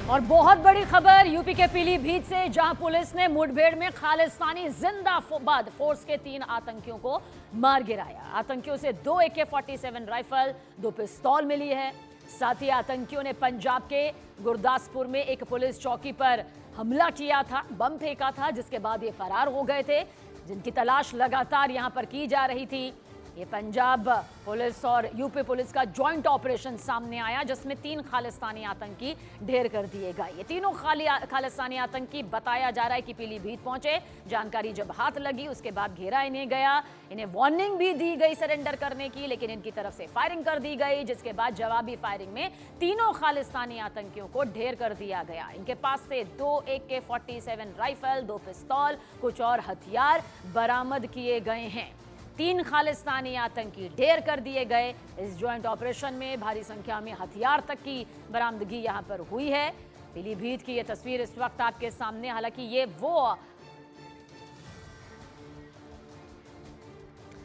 और बहुत बड़ी खबर यूपी के पीलीभीत से, जहां पुलिस ने मुठभेड़ में खालिस्तानी जिंदाबाद फोर्स के 3 आतंकियों को मार गिराया। आतंकियों से 2 AK-47 राइफल, 2 पिस्तौल मिली है। साथ ही आतंकियों ने पंजाब के गुरदासपुर में एक पुलिस चौकी पर हमला किया था, बम फेंका था, जिसके बाद ये फरार हो गए थे, जिनकी तलाश लगातार यहां पर की जा रही थी। ये पंजाब पुलिस और यूपी पुलिस का जॉइंट ऑपरेशन सामने आया, जिसमें 3 खालिस्तानी आतंकी ढेर कर दिए गए। ये तीनों खालिस्तानी आतंकी बताया जा रहा है कि पीलीभीत पहुंचे। जानकारी जब हाथ लगी उसके बाद घेरा इन्हें गया। इन्हें वार्निंग भी दी गई सरेंडर करने की, लेकिन इनकी तरफ से फायरिंग कर दी गई, जिसके बाद जवाबी फायरिंग में तीनों खालिस्तानी आतंकियों को ढेर कर दिया गया। इनके पास से 2 AK-47 राइफल, 2 पिस्तौल, कुछ और हथियार बरामद किए गए हैं। 3 खालिस्तानी आतंकी ढेर कर दिए गए। इस ज्वाइंट ऑपरेशन में भारी संख्या में हथियार तक की बरामदगी यहां पर हुई है। पीलीभीत की ये तस्वीर इस वक्त आपके सामने, हालांकि ये वो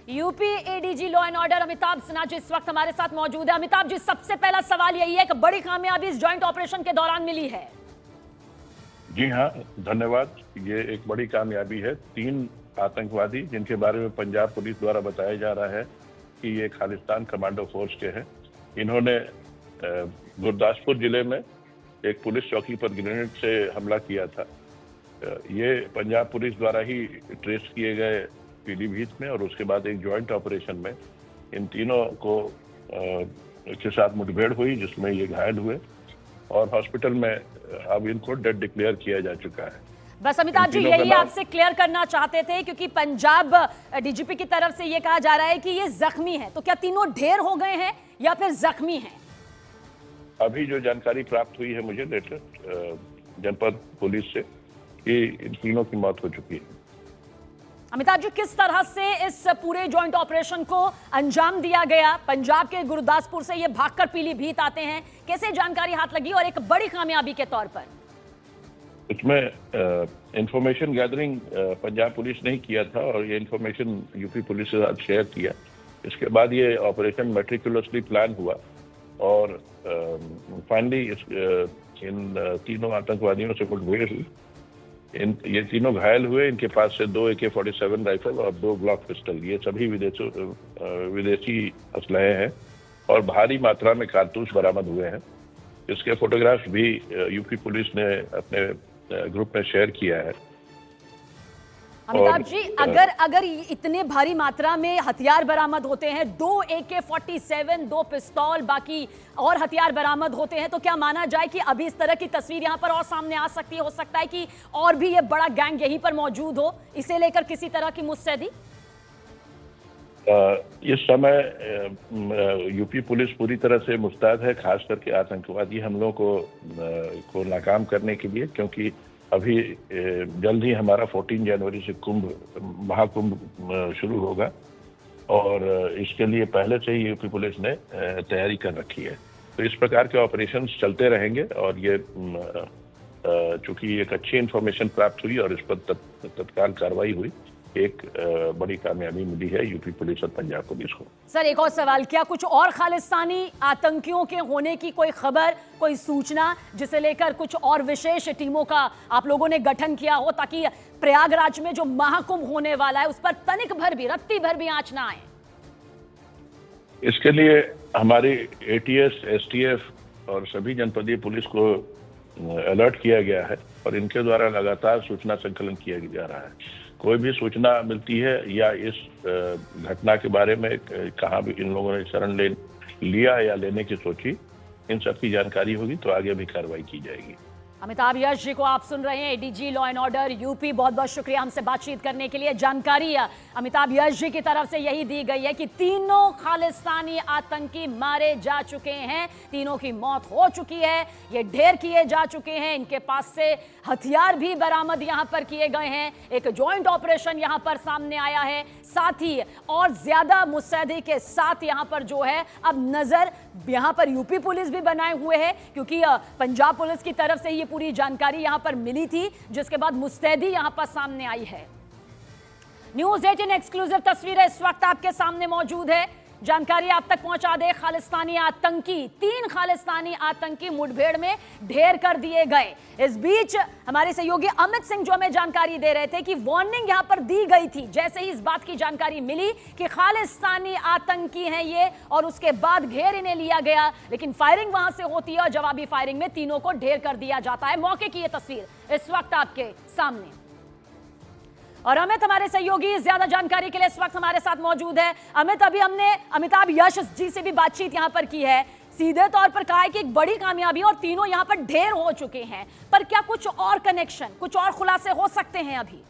UP ADG law and order Amitabh Sinha ji इस वक्त हमारे साथ मौजूद है। अमिताभ जी, सबसे पहला सवाल यही है कि बड़ी कामयाबी इस ज्वाइंट ऑपरेशन के दौरान मिली है। जी हाँ, धन्यवाद। ये एक बड़ी कामयाबी है। 3 आतंकवादी, जिनके बारे में पंजाब पुलिस द्वारा बताया जा रहा है कि ये खालिस्तान कमांडो फोर्स के हैं। इन्होंने गुरदासपुर जिले में एक पुलिस चौकी पर ग्रेनेड से हमला किया था। ये पंजाब पुलिस द्वारा ही ट्रेस किए गए पीलीभीत में, और उसके बाद एक जॉइंट ऑपरेशन में इन तीनों को के साथ मुठभेड़ हुई, जिसमें ये घायल हुए और हॉस्पिटल में अब इनको डेड डिक्लेयर किया जा चुका है। बस अमिताभ जी, यही आपसे क्लियर करना चाहते थे, क्योंकि पंजाब डीजीपी की तरफ से ये कहा जा रहा है कि ये जख्मी है। तो क्या तीनों ढेर हो गए हैं या फिर जख्मी हैं? अभी जो जानकारी प्राप्त हुई है मुझे लेटेस्ट जनपद पुलिस से कि इन तीनों की मौत हो चुकी है। अमिताभ जी, किस तरह से इस पूरे जॉइंट ऑपरेशन को अंजाम दिया गया? पंजाब के गुरदासपुर से ये भागकर पीलीभीत आते हैं, कैसे जानकारी हाथ लगी और एक बड़ी कामयाबी के तौर पर? इसमें इंफॉर्मेशन गैदरिंग पंजाब पुलिस ने ही किया था और ये इंफॉर्मेशन यूपी पुलिस के साथ शेयर किया। इसके बाद ये ऑपरेशन मेटिकुलसली प्लान हुआ और फाइनली इन तीनों आतंकवादियों से मुठभेड़ हुई। ये तीनों घायल हुए। इनके पास से 2 AK-47 राइफल और 2 ग्लॉक पिस्टल, ये सभी विदेशी असलहे हैं और भारी मात्रा में कारतूस बरामद हुए हैं। इसके फोटोग्राफ्स भी यूपी पुलिस ने अपने ग्रुप में शेयर किया है। अमिताभ जी, अगर इतने भारी मात्रा में हथियार बरामद होते हैं, 2 AK-47, 2 पिस्तौल, बाकी और हथियार बरामद होते हैं, तो क्या माना जाए कि अभी इस तरह की तस्वीर यहां पर और सामने आ सकती है? हो सकता है कि और भी ये बड़ा गैंग यहीं पर मौजूद हो, इसे लेकर किसी तरह की मुस्तैदी? इस समय यूपी पुलिस पूरी तरह से मुस्तैद है, खास करके आतंकवादी हमलों को नाकाम करने के लिए, क्योंकि अभी जल्द ही हमारा 14 जनवरी से महाकुंभ शुरू होगा और इसके लिए पहले से ही यूपी पुलिस ने तैयारी कर रखी है। तो इस प्रकार के ऑपरेशंस चलते रहेंगे और ये चूंकि एक अच्छी इंफॉर्मेशन प्राप्त हुई और इस पर तत्काल कार्रवाई हुई, एक बड़ी कामयाबी मिली है यूपी पुलिस और पंजाब पुलिस को। सर, एक और सवाल, क्या कुछ और खालिस्तानी आतंकियों के होने की कोई खबर, कोई सूचना, जिसे लेकर कुछ और विशेष टीमों का आप लोगों ने गठन किया हो, ताकि प्रयागराज में जो महाकुंभ होने वाला है उस पर तनिक भर भी, रत्ती भर भी आंच ना आए? इसके लिए हमारी ATS, STF और सभी जनपदीय पुलिस को अलर्ट किया गया है और इनके द्वारा लगातार सूचना संकलन किया जा रहा है। कोई भी सूचना मिलती है या इस घटना के बारे में कहाँ भी इन लोगों ने शरण लिया या लेने की सोची, इन सब की जानकारी होगी तो आगे भी कार्रवाई की जाएगी। अमिताभ यश जी को आप सुन रहे हैं, ADG law and order UP. बहुत बहुत शुक्रिया हमसे बातचीत करने के लिए। जानकारी अमिताभ यश जी की तरफ से यही दी गई है कि तीनों खालिस्तानी आतंकी मारे जा चुके हैं, तीनों की मौत हो चुकी है, ये ढेर किए जा चुके हैं। इनके पास से हथियार भी बरामद यहां पर किए गए हैं। एक जॉइंट ऑपरेशन यहां पर सामने आया है। साथ ही और ज्यादा मुस्तैदी के साथ यहां पर जो है अब नजर यहां पर यूपी पुलिस भी बनाए हुए है, क्योंकि पंजाब पुलिस की तरफ से ये पूरी जानकारी यहां पर मिली थी, जिसके बाद मुस्तैदी यहां पर सामने आई है। न्यूज़ 18 एक्सक्लूसिव तस्वीरें इस वक्त आपके सामने मौजूद है। जानकारी आप तक पहुंचा दे, खालिस्तानी आतंकी, 3 खालिस्तानी आतंकी मुठभेड़ में ढेर कर दिए गए। इस बीच हमारे सहयोगी अमित सिंह जो हमें जानकारी दे रहे थे कि वार्निंग यहां पर दी गई थी जैसे ही इस बात की जानकारी मिली कि खालिस्तानी आतंकी हैं ये, और उसके बाद घेर इन्हें लिया गया, लेकिन फायरिंग वहां से होती है और जवाबी फायरिंग में तीनों को ढेर कर दिया जाता है। मौके की यह तस्वीर इस वक्त आपके सामने। और अमित हमारे सहयोगी ज्यादा जानकारी के लिए इस वक्त हमारे साथ मौजूद है। अमित, अभी हमने अमिताभ यश जी से भी बातचीत यहां पर की है, सीधे तौर पर कहा है कि एक बड़ी कामयाबी और तीनों यहां पर ढेर हो चुके हैं, पर क्या कुछ और कनेक्शन, कुछ और खुलासे हो सकते हैं अभी?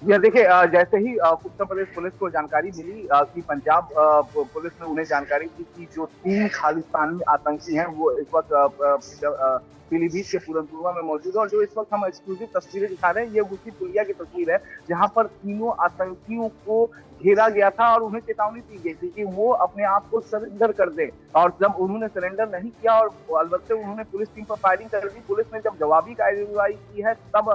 यह देखिए, जैसे ही उत्तर प्रदेश पुलिस को जानकारी मिली कि पंजाब पुलिस ने उन्हें जानकारी दी कि जो 3 खालिस्तानी आतंकी हैं वो इस वक्त पीलीभीत के पूरनपुरा में मौजूद है, और जो इस वक्त हम एक्सक्लूसिव तस्वीरें दिखा रहे हैं ये उसी पुलिया की तस्वीर है जहां पर तीनों आतंकियों को घेरा गया था और उन्हें चेतावनी दी गई थी कि वो अपने आप को सरेंडर कर दें। और जब उन्होंने सरेंडर नहीं किया और अलबत्ते उन्होंने पुलिस टीम पर फायरिंग कर दी, पुलिस ने जब जवाबी कार्रवाई की है तब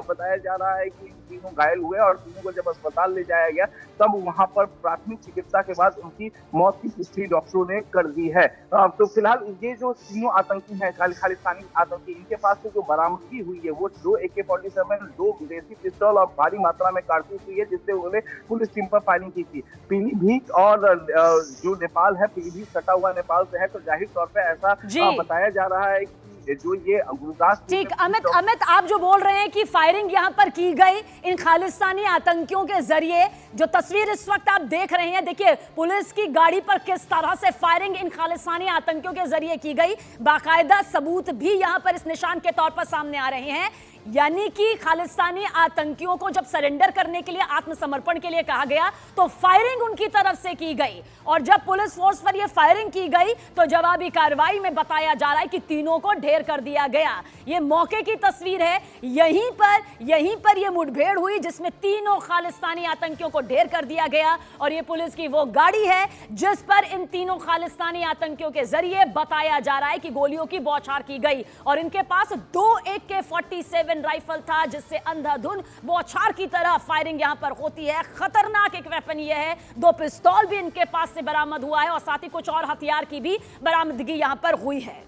बताया जा रहा है कि तीनों घायल हुए और तीनों को जब अस्पताल ले जाया गया तब वहां पर प्राथमिक चिकित्सा के बाद उनकी मौत की पुष्टि डॉक्टरों ने कर दी है। तो फिलहाल ये जो तीनों आतंकी हैं, खालिस्तानी आतंकी, इनके पास से जो बरामदगी हुई है वो 2 AK-47, 2 विदेशी पिस्तौल और भारी मात्रा में कारतूस हुई है, जिससे उन्होंने पुलिस टीम पर फायरिंग की थी। पीलीभीत और जो नेपाल है, पीलीभीत सटा हुआ नेपाल से है, तो जाहिर तौर पर ऐसा बताया जा रहा है कि जो ये गुरुदास। ठीक, अमित आप जो बोल रहे हैं कि फायरिंग यहां पर की गई इन खालिस्तानी आतंकियों के जरिए, जो तस्वीर इस वक्त आप देख रहे हैं, देखिए पुलिस की गाड़ी पर किस तरह से फायरिंग इन खालिस्तानी आतंकियों के जरिए की गई, बाकायदा सबूत भी यहां पर इस निशान के तौर पर सामने आ रहे हैं। यानी कि खालिस्तानी आतंकियों को जब सरेंडर करने के लिए, आत्मसमर्पण के लिए कहा गया तो फायरिंग उनकी तरफ से की गई, और जब पुलिस फोर्स पर यह फायरिंग की गई तो जवाबी कार्रवाई में बताया जा रहा है कि तीनों को ढेर कर दिया गया। यह मौके की तस्वीर है, यहीं पर यह मुठभेड़ हुई जिसमें तीनों खालिस्तानी आतंकियों को ढेर कर दिया गया, और यह पुलिस की वो गाड़ी है जिस पर इन तीनों खालिस्तानी आतंकियों के जरिए बताया जा रहा है कि गोलियों की बौछार की गई, और इनके पास 2 AK-47 राइफल था जिससे अंधाधुंध बौछार की तरह फायरिंग यहां पर होती है। खतरनाक एक वेपन यह है, 2 पिस्तौल भी इनके पास से बरामद हुआ है और साथ ही कुछ और हथियार की भी बरामदगी यहां पर हुई है।